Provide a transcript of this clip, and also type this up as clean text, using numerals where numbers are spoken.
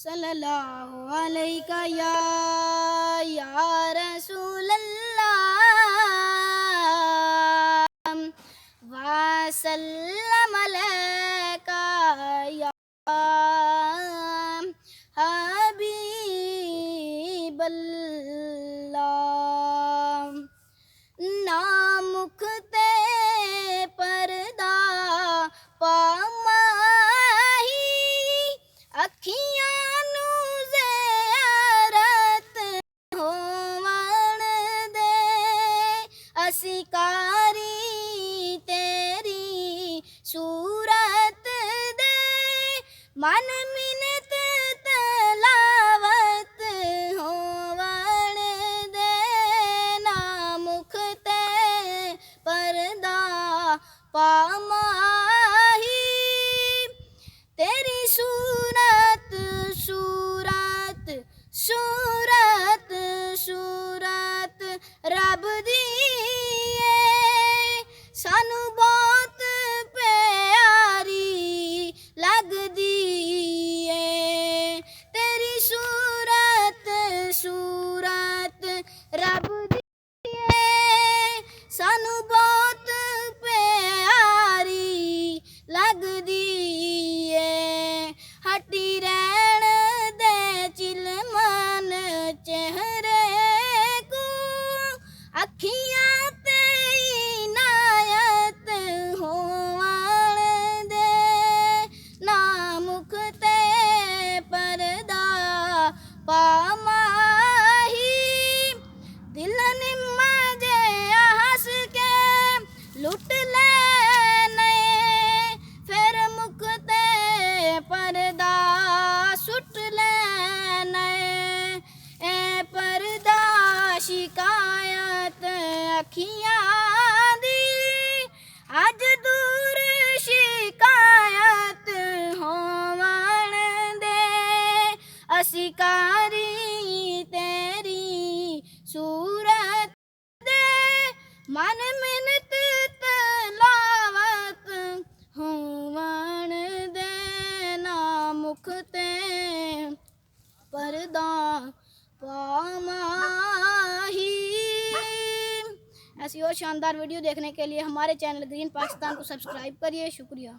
सल्लल्लाहु अलैका या रसूलल्लाह वसल्लम अलैका या हबीबल्लाह। ना मुख ते परदा पामाही अखियां नू ज़ियारत होवण दे असी कारी तेरी सूरत दे मन मिन्नत तलावत होवण दे। ना मुख ते परदा पामाही तेरी सूरत सूरत सूरत सूरत रब दी सानू बहुत प्यारी लगदी है। तेरी सूरत सूरत रब दी सानू बहुत प्यारी लगदी है। हटी रहन दे चिलमन चेहरे को अखियां ते इनायत होवण दे। ना मुख ते परदा पामाही दिल निम्मा जे हंस के लुट लेने फिर मुख ते परदा सुट लेने। ए परदा शिकायत अखियां दी अज दूर शिकायत होवण दे असी कारी तेरी सूरत दे मन मिन्नत तलावत होवण दे। ना मुख ते परदा पामाही। ऐसी और शानदार वीडियो देखने के लिए हमारे चैनल ग्रीन पाकिस्तान को सब्सक्राइब करिए। शुक्रिया।